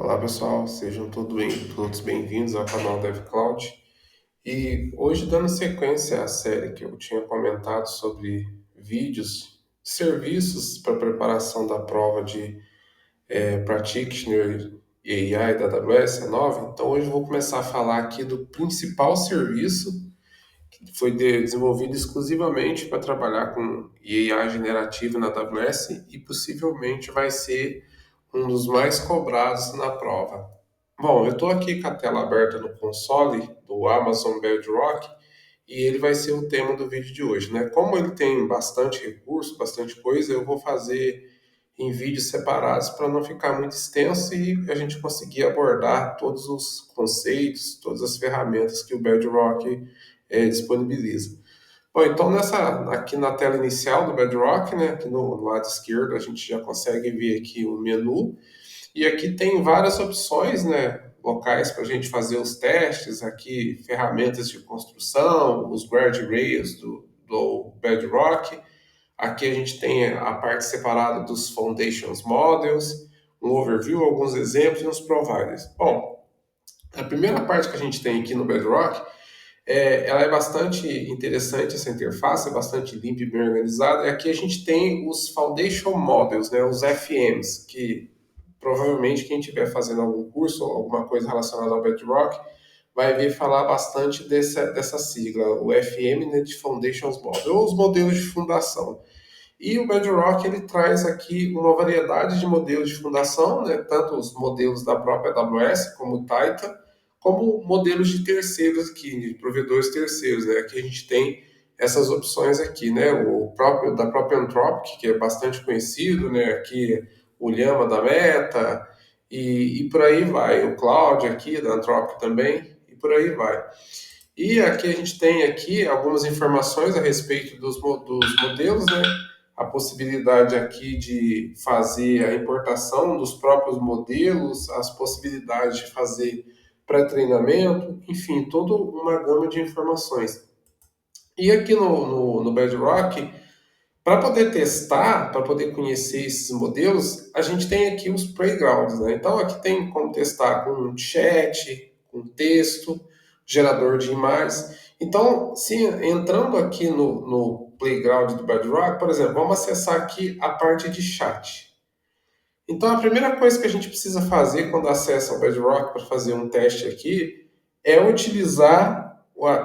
Olá pessoal, sejam todos bem-vindos ao canal DevCloud. E hoje, dando sequência à série que eu tinha comentado sobre vídeos, serviços para preparação da prova de Practitioner e AI da AWS, a nova, então hoje eu vou começar a falar aqui do principal serviço que foi desenvolvido exclusivamente para trabalhar com AI generativo na AWS e possivelmente vai ser um dos mais cobrados na prova. Bom, eu estou aqui com a tela aberta no console do Amazon Bedrock e ele vai ser o tema do vídeo de hoje, né? Como ele tem bastante recurso, bastante coisa, eu vou fazer em vídeos separados para não ficar muito extenso e a gente conseguir abordar todos os conceitos, todas as ferramentas que o Bedrock disponibiliza. Bom, então aqui na tela inicial do Bedrock, né, aqui no lado esquerdo a gente já consegue ver aqui o menu e aqui tem várias opções, né, locais para a gente fazer os testes, aqui ferramentas de construção, os guardrails do Bedrock. Aqui a gente tem a parte separada dos Foundations Models, um overview, alguns exemplos e uns providers. Bom, a primeira parte que a gente tem aqui no Bedrock, ela é bastante interessante, essa interface, é bastante limpa e bem organizada. E aqui a gente tem os Foundation Models, né, os FMs, que provavelmente quem estiver fazendo algum curso ou alguma coisa relacionada ao Bedrock vai ver falar bastante dessa sigla, o FM, né, de Foundations Model, ou os modelos de fundação. E o Bedrock ele traz aqui uma variedade de modelos de fundação, né, tanto os modelos da própria AWS, como o Titan, como modelos de terceiros aqui, de provedores terceiros. Né? Aqui a gente tem essas opções aqui, né, o próprio da própria Anthropic, que é bastante conhecido, né, aqui o Llama da Meta, e por aí vai. O Cloud aqui da Anthropic também, e por aí vai. E aqui a gente tem aqui algumas informações a respeito dos modelos, né? A possibilidade aqui de fazer a importação dos próprios modelos, as possibilidades de fazer pré-treinamento, enfim, toda uma gama de informações. E aqui no Bedrock, para poder testar, para poder conhecer esses modelos, a gente tem aqui os playgrounds, né? Então aqui tem como testar com chat, com texto, gerador de imagens. Então, se entrando aqui no playground do Bedrock, por exemplo, vamos acessar aqui a parte de chat. Então, a primeira coisa que a gente precisa fazer quando acessa o Bedrock para fazer um teste aqui é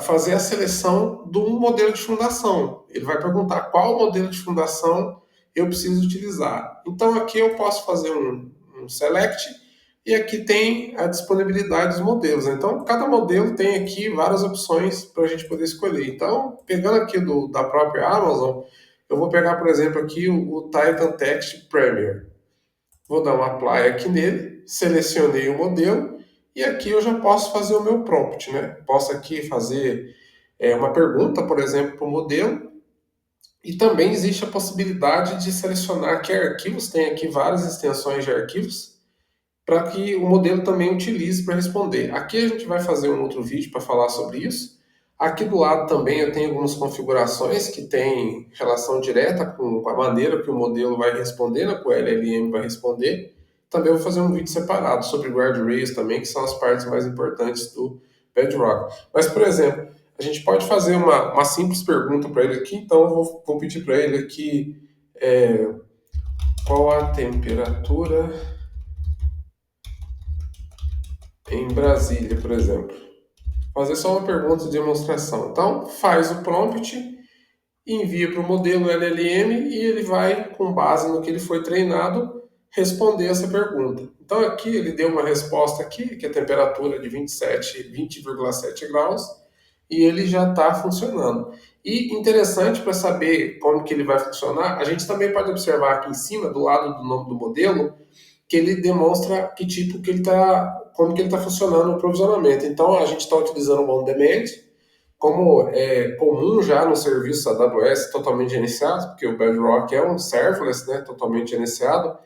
fazer a seleção de um modelo de fundação. Ele vai perguntar qual modelo de fundação eu preciso utilizar. Então, aqui eu posso fazer um select e aqui tem a disponibilidade dos modelos. Então, cada modelo tem aqui várias opções para a gente poder escolher. Então, pegando aqui da própria Amazon, eu vou pegar, por exemplo, aqui o Titan Text Premier. Vou dar um apply aqui nele, selecionei o modelo e aqui eu já posso fazer o meu prompt, né? Posso aqui fazer uma pergunta, por exemplo, para o modelo e também existe a possibilidade de selecionar que arquivos, tem aqui várias extensões de arquivos para que o modelo também utilize para responder. Aqui a gente vai fazer um outro vídeo para falar sobre isso. Aqui do lado também eu tenho algumas configurações que têm relação direta com a maneira que o modelo vai responder, né, que o LLM vai responder. Também vou fazer um vídeo separado sobre guardrails também, que são as partes mais importantes do Bedrock. Mas, por exemplo, a gente pode fazer uma simples pergunta para ele aqui, então eu vou pedir para ele aqui qual a temperatura em Brasília, por exemplo. Fazer só uma pergunta de demonstração. Então, faz o prompt, envia para o modelo LLM e ele vai, com base no que ele foi treinado, responder essa pergunta. Então, aqui ele deu uma resposta aqui, que é a temperatura de 20,7 graus, e ele já está funcionando. E interessante para saber como que ele vai funcionar, a gente também pode observar aqui em cima, do lado do nome do modelo, que ele demonstra que tipo que ele está, como que ele está funcionando o provisionamento. Então a gente está utilizando o on-demand, como é comum já no serviço AWS totalmente gerenciado, porque o Bedrock é um serverless, né, totalmente gerenciado.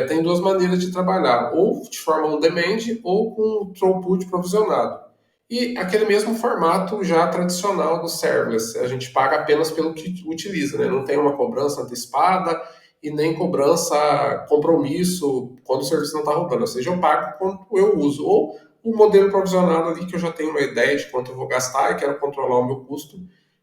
Tem duas maneiras de trabalhar, ou de forma on-demand ou com throughput provisionado. E aquele mesmo formato já tradicional do serverless, a gente paga apenas pelo que utiliza, né? Não tem uma cobrança antecipada e nem cobrança compromisso quando o serviço não está rodando, ou seja, eu pago quando eu uso, ou o modelo provisionado ali que eu já tenho uma ideia de quanto eu vou gastar e quero controlar o meu custo,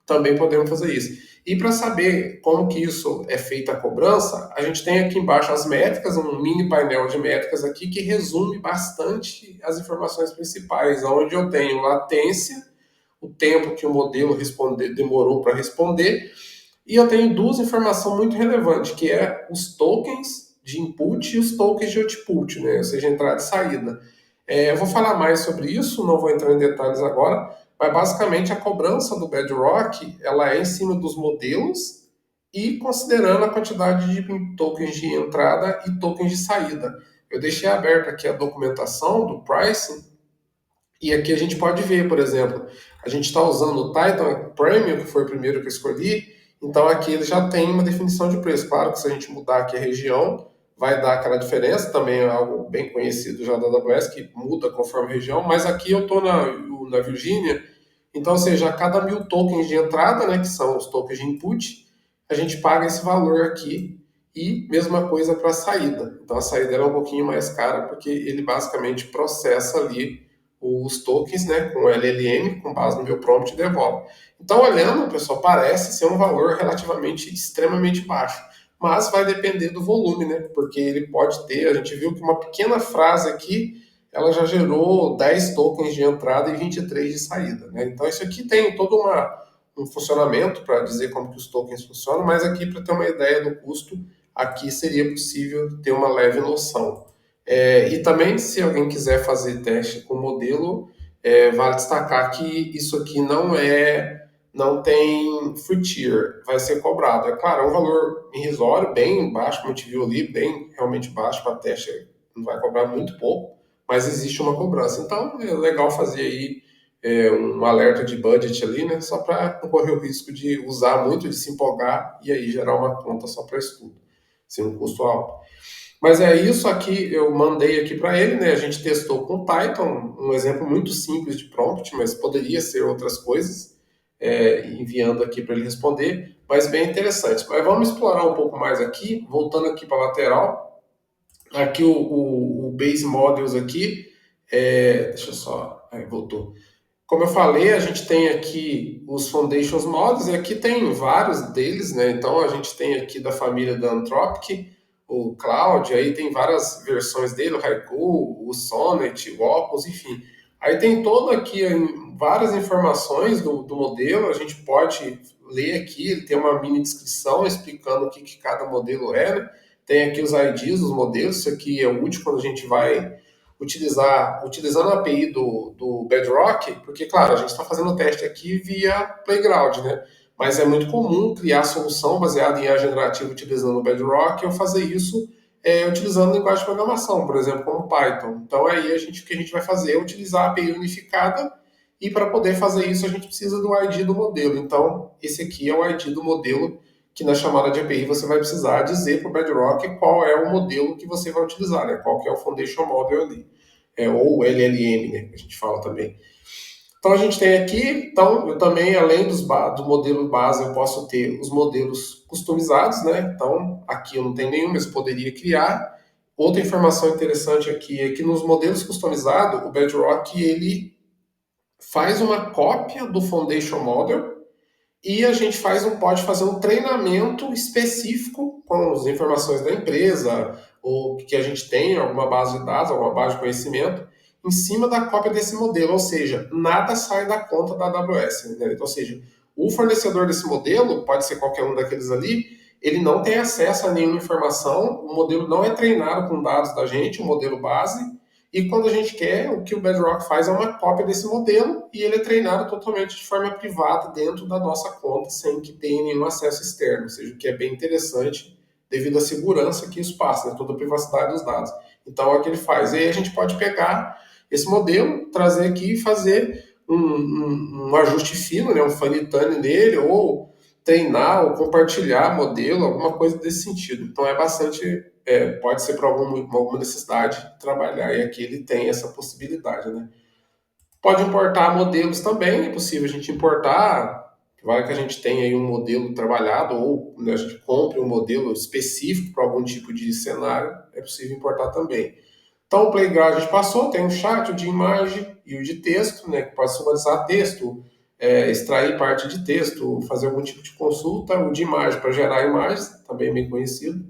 também podemos fazer isso. E para saber como que isso é feita a cobrança, a gente tem aqui embaixo as métricas, um mini painel de métricas aqui que resume bastante as informações principais, onde eu tenho latência, o tempo que o modelo demorou para responder, e eu tenho duas informações muito relevantes, que é os tokens de input e os tokens de output, né? Ou seja, entrada e saída. Eu vou falar mais sobre isso, não vou entrar em detalhes agora, mas basicamente a cobrança do Bedrock ela é em cima dos modelos e considerando a quantidade de tokens de entrada e tokens de saída. Eu deixei aberto aqui a documentação do pricing e aqui a gente pode ver, por exemplo, a gente está usando o Titan Premium, que foi o primeiro que eu escolhi, então aqui ele já tem uma definição de preço. Claro que se a gente mudar aqui a região, vai dar aquela diferença, também é algo bem conhecido já da AWS, que muda conforme a região, mas aqui eu estou na Virgínia, então, ou seja, a cada 1.000 tokens de entrada, né, que são os tokens de input, a gente paga esse valor aqui, e mesma coisa para a saída. Então a saída é um pouquinho mais cara, porque ele basicamente processa ali os tokens, né, com LLM, com base no meu prompt e devolve. Então, olhando, pessoal, parece ser um valor relativamente extremamente baixo, mas vai depender do volume, né, porque ele pode ter, a gente viu que uma pequena frase aqui, ela já gerou 10 tokens de entrada e 23 de saída, né, então isso aqui tem todo um funcionamento para dizer como que os tokens funcionam, mas aqui para ter uma ideia do custo, aqui seria possível ter uma leve noção. E também, se alguém quiser fazer teste com modelo, vale destacar que isso aqui não tem free tier, vai ser cobrado. É claro, é um valor irrisório, bem baixo, como a gente viu ali, bem realmente baixo para teste, não vai cobrar muito pouco, mas existe uma cobrança. Então, é legal fazer aí um alerta de budget ali, né, só para não correr o risco de usar muito, de se empolgar e aí gerar uma conta só para estudo, sem um custo alto. Mas é isso aqui, eu mandei aqui para ele, né? A gente testou com Python, um exemplo muito simples de prompt, mas poderia ser outras coisas, enviando aqui para ele responder, mas bem interessante. Mas vamos explorar um pouco mais aqui, voltando aqui para a lateral. Aqui o Base Models aqui, deixa eu só, voltou. Como eu falei, a gente tem aqui os Foundations Models, e aqui tem vários deles, né? Então a gente tem aqui da família da Anthropic, o Cloud, aí tem várias versões dele, o Haiku, o Sonnet, o Opus, enfim. Aí tem todo aqui várias informações do modelo, a gente pode ler aqui, ele tem uma mini descrição explicando o que cada modelo é, né? Tem aqui os IDs dos modelos, isso aqui é útil quando a gente vai utilizando a API do Bedrock, porque, claro, a gente está fazendo o teste aqui via Playground, né? Mas é muito comum criar solução baseada em IA generativa utilizando o Bedrock ou fazer isso utilizando linguagem de programação, por exemplo, como Python. Então, aí o que a gente vai fazer é utilizar a API unificada e para poder fazer isso a gente precisa do ID do modelo. Então, esse aqui é o ID do modelo que na chamada de API você vai precisar dizer para o Bedrock qual é o modelo que você vai utilizar, né? Qual que é o Foundation Model ali. Ou LLM, né? Que a gente fala também. Então a gente tem aqui, então eu também, além do modelo base, eu posso ter os modelos customizados, né? Então aqui eu não tenho nenhum, mas eu poderia criar. Outra informação interessante aqui é que nos modelos customizados, o Bedrock ele faz uma cópia do Foundation Model e a gente pode fazer um treinamento específico com as informações da empresa, ou que a gente tem, alguma base de dados, alguma base de conhecimento, em cima da cópia desse modelo. Ou seja, nada sai da conta da AWS. Né? Ou seja, o fornecedor desse modelo, pode ser qualquer um daqueles ali, ele não tem acesso a nenhuma informação, o modelo não é treinado com dados da gente, o modelo base, e quando a gente quer, o que o Bedrock faz é uma cópia desse modelo e ele é treinado totalmente de forma privada dentro da nossa conta, sem que tenha nenhum acesso externo, ou seja, o que é bem interessante devido à segurança que isso passa, né? Toda a privacidade dos dados. Então é o que ele faz. E aí a gente pode pegar esse modelo, trazer aqui e fazer um ajuste fino, né? Um fine tune nele, ou treinar ou compartilhar modelo, alguma coisa desse sentido. Então é bastante pode ser para alguma necessidade de trabalhar, e aqui ele tem essa possibilidade, né? Pode importar modelos também, é possível a gente importar vai que a gente tenha aí um modelo trabalhado ou, né, a gente compre um modelo específico para algum tipo de cenário, é possível importar também. Então, o Playground a gente passou, tem um chat, o de imagem e o de texto, né, que pode sumarizar texto, extrair parte de texto, fazer algum tipo de consulta, o de imagem para gerar imagens, também bem conhecido.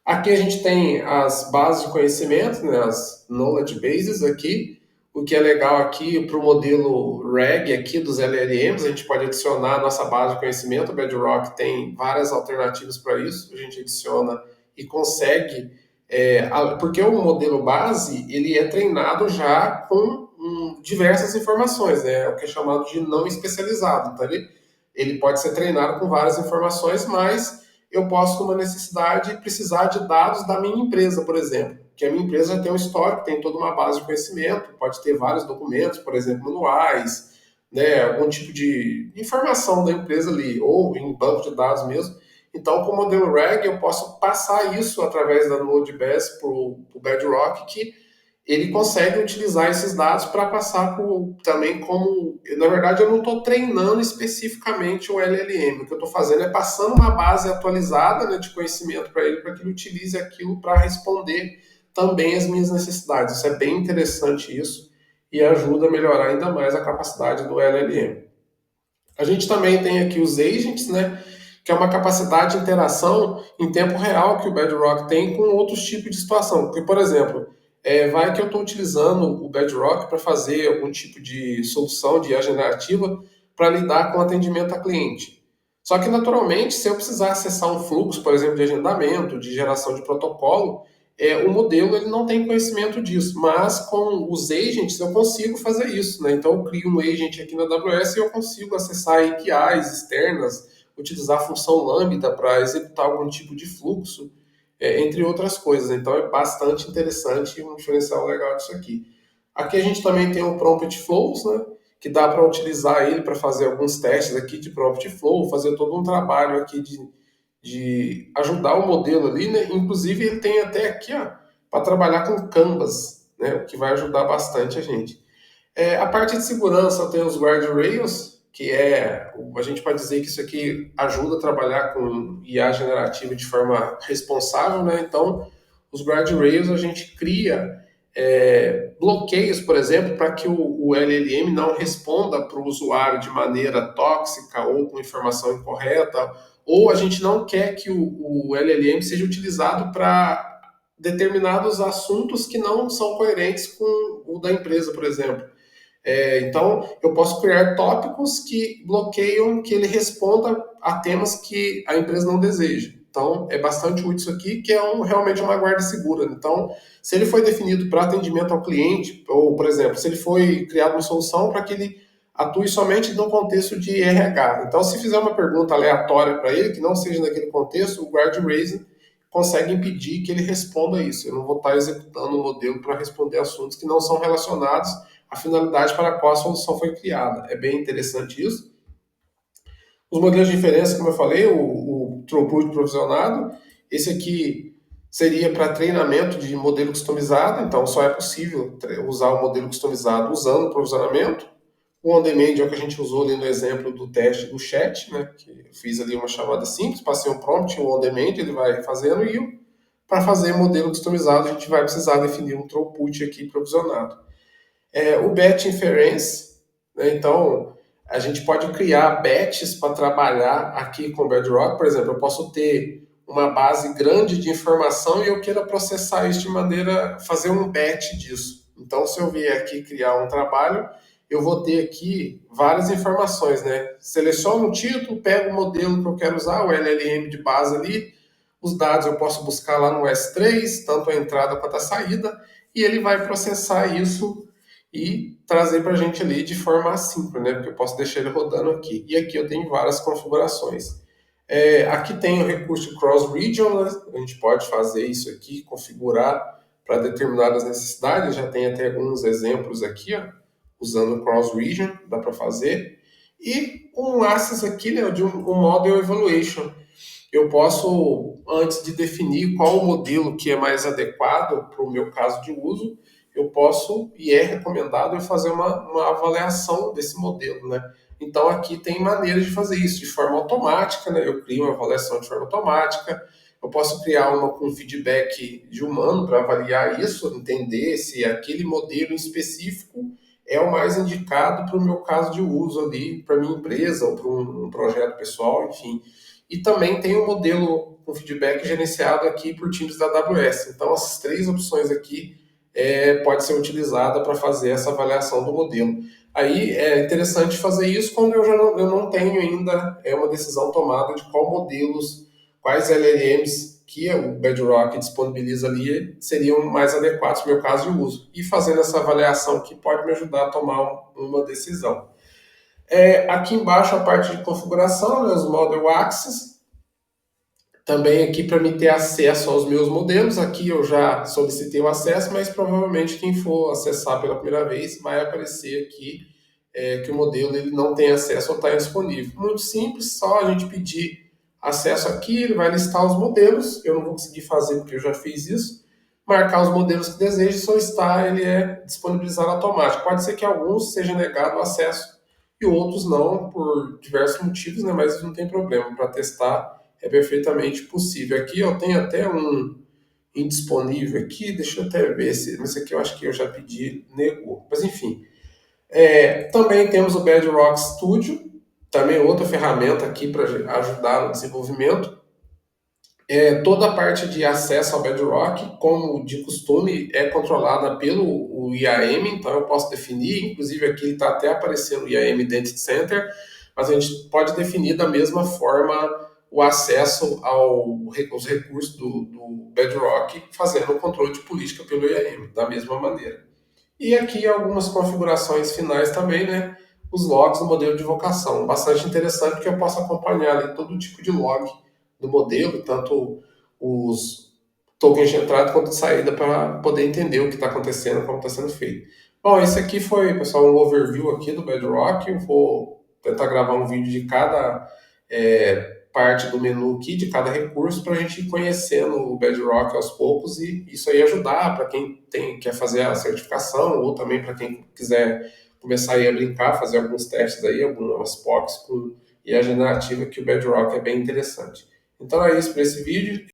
Aqui a gente tem as bases de conhecimento, né, as knowledge bases aqui. O que é legal aqui para o modelo RAG aqui dos LLMs, a gente pode adicionar a nossa base de conhecimento. O Bedrock tem várias alternativas para isso. A gente adiciona e consegue, porque o modelo base ele é treinado já com diversas informações, né? O que é chamado de não especializado. Então ele pode ser treinado com várias informações, mas eu posso, numa necessidade, precisar de dados da minha empresa, por exemplo. Que a minha empresa já tem um histórico, tem toda uma base de conhecimento, pode ter vários documentos, por exemplo, manuais, né, algum tipo de informação da empresa ali, ou em banco de dados mesmo. Então, com o modelo RAG, eu posso passar isso através da Node.js para o Bedrock, que ele consegue utilizar esses dados para passar também como. Na verdade, eu não estou treinando especificamente o LLM. O que eu estou fazendo é passando uma base atualizada, né, de conhecimento para ele, para que ele utilize aquilo para responder também as minhas necessidades. Isso é bem interessante isso e ajuda a melhorar ainda mais a capacidade do LLM. A gente também tem aqui os agents, né, que é uma capacidade de interação em tempo real que o Bedrock tem com outros tipos de situação. Porque, por exemplo, vai que eu estou utilizando o Bedrock para fazer algum tipo de solução de IA generativa para lidar com atendimento a cliente. Só que, naturalmente, se eu precisar acessar um fluxo, por exemplo, de agendamento, de geração de protocolo, o modelo ele não tem conhecimento disso, mas com os agents eu consigo fazer isso, né? Então eu crio um agent aqui na AWS e eu consigo acessar APIs externas, utilizar a função Lambda para executar algum tipo de fluxo, entre outras coisas. Então é bastante interessante e um diferencial legal disso aqui. Aqui a gente também tem o Prompt Flows, né? Que dá para utilizar ele para fazer alguns testes aqui de Prompt Flow, fazer todo um trabalho aqui de ajudar o modelo ali, né? Inclusive ele tem até aqui, ó, para trabalhar com Canvas, né? O que vai ajudar bastante a gente. A parte de segurança tem os guardrails, que a gente pode dizer que isso aqui ajuda a trabalhar com IA generativa de forma responsável, né? Então, os guardrails a gente cria bloqueios, por exemplo, para que o LLM não responda para o usuário de maneira tóxica ou com informação incorreta, ou a gente não quer que o LLM seja utilizado para determinados assuntos que não são coerentes com o da empresa, por exemplo. Então, eu posso criar tópicos que bloqueiam que ele responda a temas que a empresa não deseja. Então, é bastante útil isso aqui, que é realmente uma guarda segura. Então, se ele foi definido para atendimento ao cliente, ou, por exemplo, se ele foi criado uma solução para que ele atue somente no contexto de RH. Então, se fizer uma pergunta aleatória para ele, que não seja naquele contexto, o guard raising consegue impedir que ele responda isso. Eu não vou estar executando o modelo para responder assuntos que não são relacionados à finalidade para a qual a solução foi criada. É bem interessante isso. Os modelos de inferência, como eu falei, o throughput provisionado, esse aqui seria para treinamento de modelo customizado, então só é possível usar o modelo customizado usando o provisionamento. O on-demand é o que a gente usou ali no exemplo do teste do chat, né? Que eu fiz ali uma chamada simples, passei um prompt, o on-demand ele vai fazendo, e para fazer modelo customizado a gente vai precisar definir um throughput aqui provisionado. O batch inference, né? Então a gente pode criar batches para trabalhar aqui com o Bedrock. Por exemplo, eu posso ter uma base grande de informação e eu queira processar isso de maneira, fazer um batch disso. Então, se eu vier aqui criar um trabalho, eu vou ter aqui várias informações, né? Seleciono o título, pego o modelo que eu quero usar, o LLM de base ali, os dados eu posso buscar lá no S3, tanto a entrada quanto a saída, e ele vai processar isso e trazer para a gente ali de forma assíncrona, né? Porque eu posso deixar ele rodando aqui. E aqui eu tenho várias configurações. Aqui tem o recurso cross-region, né? A gente pode fazer isso aqui, configurar para determinadas necessidades. Já tem até alguns exemplos aqui, ó, usando o cross-region, dá para fazer. E um access aqui, né, de um model evaluation. Eu posso, antes de definir qual o modelo que é mais adequado para o meu caso de uso, eu posso, e é recomendado, eu fazer uma avaliação desse modelo, né? Então aqui tem maneiras de fazer isso de forma automática, né? Eu crio uma avaliação de forma automática, eu posso criar uma com feedback de humano para avaliar isso, entender se aquele modelo em específico é o mais indicado para o meu caso de uso ali, para minha empresa ou para um projeto pessoal, enfim. E também tem um modelo com feedback gerenciado aqui por times da AWS. Então, essas três opções aqui pode ser utilizada para fazer essa avaliação do modelo. Aí é interessante fazer isso quando eu não tenho ainda uma decisão tomada de qual modelos, quais LLMs que o Bedrock disponibiliza ali seriam mais adequados para o meu caso de uso. E fazendo essa avaliação aqui pode me ajudar a tomar uma decisão. Aqui embaixo a parte de configuração, né, os Model Access, também aqui para me ter acesso aos meus modelos. Aqui eu já solicitei o acesso, mas provavelmente quem for acessar pela primeira vez vai aparecer aqui que o modelo ele não tem acesso ou está indisponível. Muito simples, só a gente pedir acesso aqui, ele vai listar os modelos. Eu não vou conseguir fazer porque eu já fiz isso. Marcar os modelos que deseja, solicitar, ele é disponibilizado automático. Pode ser que alguns seja negado o acesso e outros não, por diversos motivos, né? Mas não tem problema. Para testar é perfeitamente possível. Aqui eu tenho até um indisponível aqui, deixa eu até ver se. Mas esse aqui eu acho que eu já pedi, negou. Mas enfim. Também temos o Bedrock Studio, também outra ferramenta aqui para ajudar no desenvolvimento. Toda a parte de acesso ao Bedrock, como de costume, é controlada pelo o IAM, então eu posso definir, inclusive aqui está até aparecendo o IAM Identity Center, mas a gente pode definir da mesma forma o acesso aos recursos do Bedrock, fazendo o controle de política pelo IAM, da mesma maneira. E aqui algumas configurações finais também, né? Os logs do modelo de invocação. Bastante interessante porque eu posso acompanhar ali todo tipo de log do modelo, tanto os tokens de entrada quanto de saída, para poder entender o que está acontecendo, como está sendo feito. Bom, esse aqui foi, pessoal, um overview aqui do Bedrock. Eu vou tentar gravar um vídeo de cada parte do menu aqui, de cada recurso, para a gente ir conhecendo o Bedrock aos poucos e isso aí ajudar para quem quer fazer a certificação ou também para quem quiser começar aí a brincar, fazer alguns testes aí, algumas POCs com IA generativa, que o Bedrock é bem interessante. Então é isso para esse vídeo.